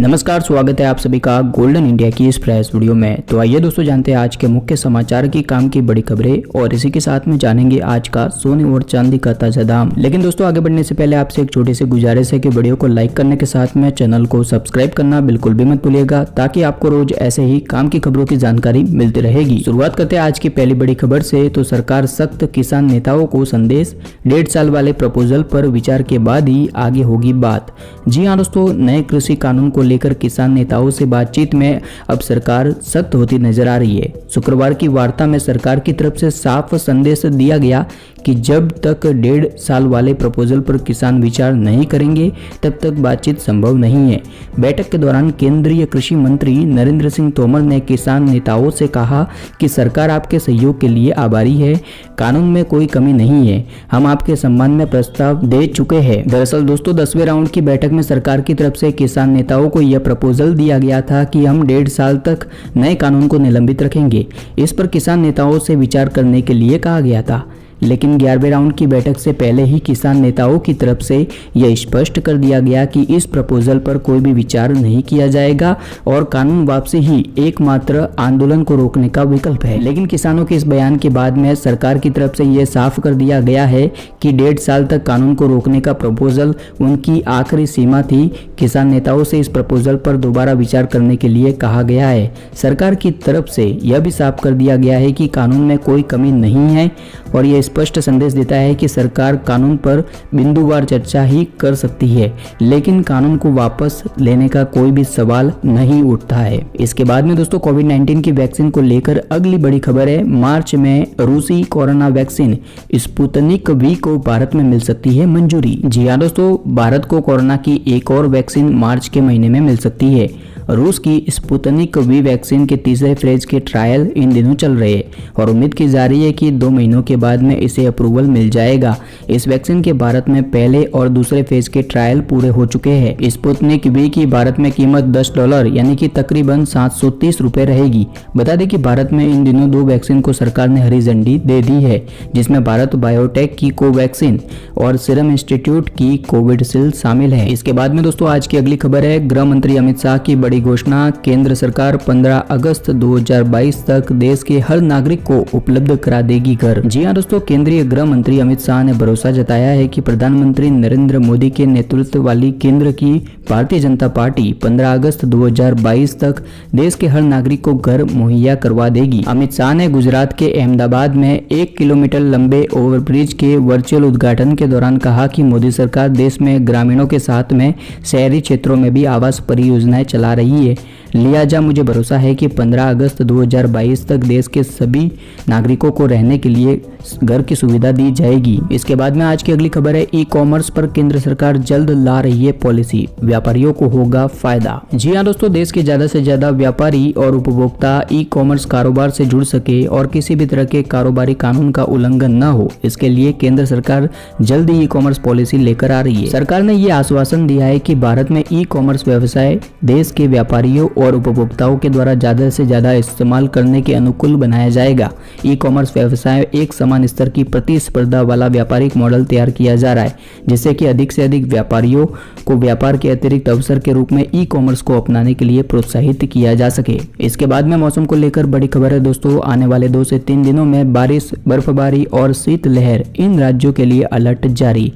नमस्कार, स्वागत है आप सभी का गोल्डन इंडिया की इस फ्रेश वीडियो में। तो आइए दोस्तों जानते हैं आज के मुख्य समाचार की काम की बड़ी खबरें और इसी के साथ में जानेंगे आज का सोने और चांदी का ताजा दाम। लेकिन दोस्तों आगे बढ़ने से पहले आपसे एक छोटी सी गुजारिश है कि वीडियो को लाइक करने के साथ में चैनल को सब्सक्राइब करना बिल्कुल भी मत भूलिएगा, ताकि आपको रोज ऐसे ही काम की खबरों की जानकारी मिलती रहेगी। शुरुआत करते हैं आज की पहली बड़ी खबर से। तो सरकार सख्त, किसान नेताओं को संदेश, 1.5 साल वाले प्रपोजल पर विचार के बाद ही आगे होगी बात। जी हाँ दोस्तों, नए कृषि कानून को लेकर किसान नेताओं से बातचीत में अब सरकार सख्त होती नजर आ रही है। शुक्रवार की वार्ता में सरकार की तरफ से साफ संदेश दिया गया कि जब तक 1.5 साल वाले प्रपोजल पर किसान विचार नहीं करेंगे तब तक बातचीत संभव नहीं है। बैठक के दौरान केंद्रीय कृषि मंत्री नरेंद्र सिंह तोमर ने किसान नेताओं से कहा कि सरकार आपके सहयोग के लिए आभारी है, कानून में कोई कमी नहीं है, हम आपके सम्मान में प्रस्ताव दे चुके हैं। दरअसल दोस्तों 10वें राउंड की बैठक में सरकार की तरफ से किसान नेताओं को यह प्रपोजल दिया गया था कि हम 1.5 साल तक नए कानून को निलंबित रखेंगे। इस पर किसान नेताओं से विचार करने के लिए कहा गया था, लेकिन 11वें राउंड की बैठक से पहले ही किसान नेताओं की तरफ से यह स्पष्ट कर दिया गया कि इस प्रपोजल पर कोई भी विचार नहीं किया जाएगा और कानून वापसी ही एकमात्र आंदोलन को रोकने का विकल्प है। लेकिन किसानों के इस बयान के बाद में सरकार की तरफ से यह साफ कर दिया गया है कि 1.5 साल तक कानून को रोकने का प्रपोजल उनकी आखिरी सीमा थी। किसान नेताओं से इस प्रपोजल पर दोबारा विचार करने के लिए कहा गया है। सरकार की तरफ से यह भी साफ कर दिया गया है कि कानून में कोई कमी नहीं है और यह स्पष्ट संदेश देता है कि सरकार कानून पर बिंदुवार चर्चा ही कर सकती है, लेकिन कानून को वापस लेने का कोई भी सवाल नहीं उठता है। इसके बाद में दोस्तों कोविड-19 की वैक्सीन को लेकर अगली बड़ी खबर है। मार्च में रूसी कोरोना वैक्सीन स्पुतनिक वी को भारत में मिल सकती है मंजूरी। जी हाँ दोस्तों, भारत को कोरोना की एक और वैक्सीन मार्च के महीने में मिल सकती है। रूस की स्पुतनिक वी वैक्सीन के तीसरे फेज के ट्रायल इन दिनों चल रहे हैं और उम्मीद की जा रही है कि 2 महीनों के बाद में इसे अप्रूवल मिल जाएगा। इस वैक्सीन के भारत में पहले और दूसरे फेज के ट्रायल पूरे हो चुके हैं। स्पुतनिक वी की भारत में कीमत $10 यानी कि तकरीबन 730 रुपए रहेगी। बता दें कि भारत में इन दिनों 2 वैक्सीन को सरकार ने हरी झंडी दे दी है, जिसमें भारत बायोटेक की कोवैक्सीन और सीरम इंस्टीट्यूट की कोविडशील्ड शामिल है। इसके बाद में दोस्तों आज की अगली खबर है। गृह मंत्री अमित शाह की बड़ी घोषणा, केंद्र सरकार 15 अगस्त 2022 तक देश के हर नागरिक को उपलब्ध करा देगी घर। जी हां दोस्तों, केंद्रीय गृह मंत्री अमित शाह ने भरोसा जताया है कि प्रधानमंत्री नरेंद्र मोदी के नेतृत्व वाली केंद्र की भारतीय जनता पार्टी 15 अगस्त 2022 तक देश के हर नागरिक को घर मुहैया करवा देगी। अमित शाह ने गुजरात के अहमदाबाद में 1 किलोमीटर लंबे ओवरब्रिज के वर्चुअल उद्घाटन के दौरान कहा कि मोदी सरकार देश में ग्रामीणों के साथ में शहरी क्षेत्रों में भी आवास परियोजनाएं चला रही है। लिहाजा मुझे भरोसा है कि 15 अगस्त 2022 तक देश के सभी नागरिकों को रहने के लिए घर की सुविधा दी जाएगी। इसके बाद में आज की अगली खबर है। ई कॉमर्स पर केंद्र सरकार जल्द ला रही है पॉलिसी, व्यापारियों को होगा फायदा। जी हाँ दोस्तों, देश के ज्यादा से ज्यादा व्यापारी और उपभोक्ता ई कॉमर्स कारोबार से जुड़ सके और किसी भी तरह के कारोबारी कानून का उल्लंघन न हो, इसके लिए केंद्र सरकार जल्द ही ई कॉमर्स पॉलिसी लेकर आ रही है। सरकार ने ये आश्वासन दिया है कि भारत में ई कॉमर्स व्यवसाय देश के व्यापारियों और उपभोक्ताओं के द्वारा ज्यादा से ज्यादा इस्तेमाल करने के अनुकूल बनाया जाएगा। ई कॉमर्स व्यवसाय एक समान स्तर की प्रतिस्पर्धा वाला व्यापारिक मॉडल तैयार किया जा रहा है, जिससे कि अधिक से अधिक व्यापारियों को व्यापार के अतिरिक्त अवसर के रूप में ई कॉमर्स को अपनाने के लिए प्रोत्साहित किया जा सके। इसके बाद में मौसम को लेकर बड़ी खबर है दोस्तों। आने वाले 2 से 3 दिनों में बारिश, बर्फबारी और शीतलहर, इन राज्यों के लिए अलर्ट जारी।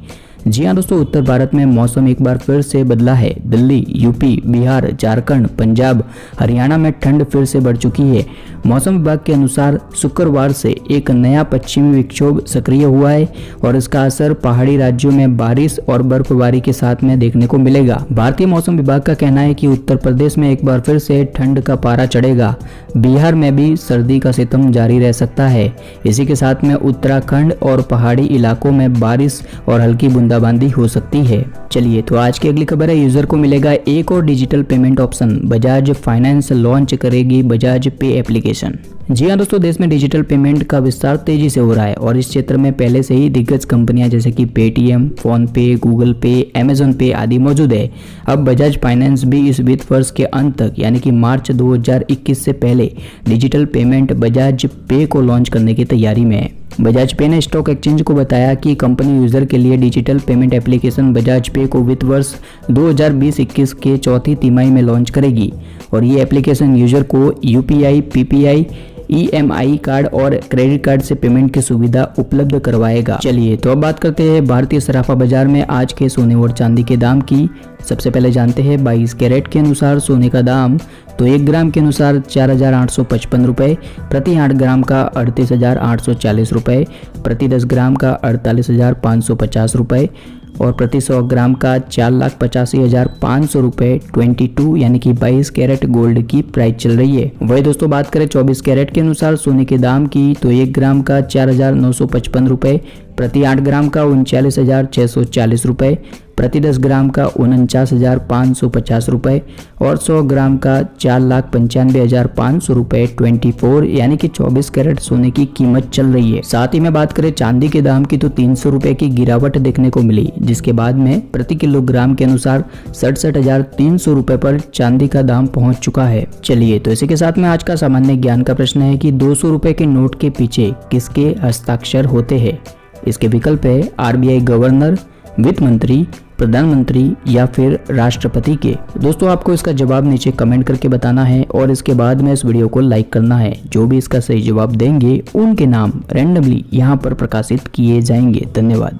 जी हाँ दोस्तों, उत्तर भारत में मौसम एक बार फिर से बदला है। दिल्ली, यूपी, बिहार, झारखंड, पंजाब, हरियाणा में ठंड फिर से बढ़ चुकी है। मौसम विभाग के अनुसार शुक्रवार से एक नया पश्चिमी विक्षोभ सक्रिय हुआ है और इसका असर पहाड़ी राज्यों में बारिश और बर्फबारी के साथ में देखने को मिलेगा। भारतीय मौसम विभाग का कहना है कि उत्तर प्रदेश में एक बार फिर से ठंड का पारा चढ़ेगा। बिहार में भी सर्दी का सितम जारी रह सकता है। इसी के साथ में उत्तराखंड और पहाड़ी इलाकों में बारिश और हल्की बूंदाबांदी हो सकती है। चलिए तो आज की अगली खबर है। यूजर को मिलेगा एक और digital payment option, Bajaj finance launch करेगी बजाज पे एप्लीकेशन। जी हाँ दोस्तों, देश में डिजिटल पेमेंट का विस्तार तेजी से हो रहा है और इस क्षेत्र में पहले से ही दिग्गज कंपनियां जैसे कि पेटीएम, फोन पे, गूगल पे, अमेजन पे आदि मौजूद है। अब बजाज फाइनेंस भी इस वित्त वर्ष के अंत तक यानी कि मार्च 2021 से पहले डिजिटल पेमेंट बजाज पे को लॉन्च करने की तैयारी में है। बजाज पे ने स्टॉक एक्सचेंज को बताया कि कंपनी यूजर के लिए डिजिटल पेमेंट एप्लीकेशन बजाज पे को वित्त वर्ष 2020-21 के चौथी तिमाही में लॉन्च करेगी और ये एप्लीकेशन यूजर को यूपीआई, पीपीआई, EMI कार्ड और क्रेडिट कार्ड से पेमेंट की सुविधा उपलब्ध करवाएगा। चलिए तो अब बात करते हैं भारतीय सराफा बाजार में आज के सोने और चांदी के दाम की। सबसे पहले जानते हैं 22 कैरेट के अनुसार सोने का दाम। तो 1 ग्राम के अनुसार 4,855 रुपये, प्रति 8 ग्राम का 38,840 रुपये, प्रति 10 ग्राम का 48,550 रुपये और प्रति 100 ग्राम का 4,85,500 रुपये 22 यानी कि 22 कैरेट गोल्ड की प्राइस चल रही है। वही दोस्तों बात करें 24 कैरेट के अनुसार सोने के दाम की तो 1 ग्राम का 4,955 रुपये, प्रति 8 ग्राम का 39,640 रुपये, प्रति 10 ग्राम का 49,550 रुपये और 100 ग्राम का 4,95,500 रुपये 24 यानी कि 24 कैरेट सोने की कीमत चल रही है। साथ ही में बात करें चांदी के दाम की तो 300 रुपये की गिरावट देखने को मिली, जिसके बाद में प्रति किलोग्राम के अनुसार 67,300 रुपये पर चांदी का दाम पहुंच चुका है। चलिए तो इसी के साथ में आज का सामान्य ज्ञान का प्रश्न है कि 200 रुपये के नोट के पीछे किसके हस्ताक्षर होते हैं। इसके विकल्प है RBI गवर्नर, वित्त मंत्री, प्रधानमंत्री या फिर राष्ट्रपति के। दोस्तों आपको इसका जवाब नीचे कमेंट करके बताना है और इसके बाद में इस वीडियो को लाइक करना है। जो भी इसका सही जवाब देंगे उनके नाम रैंडमली यहाँ पर प्रकाशित किए जाएंगे। धन्यवाद।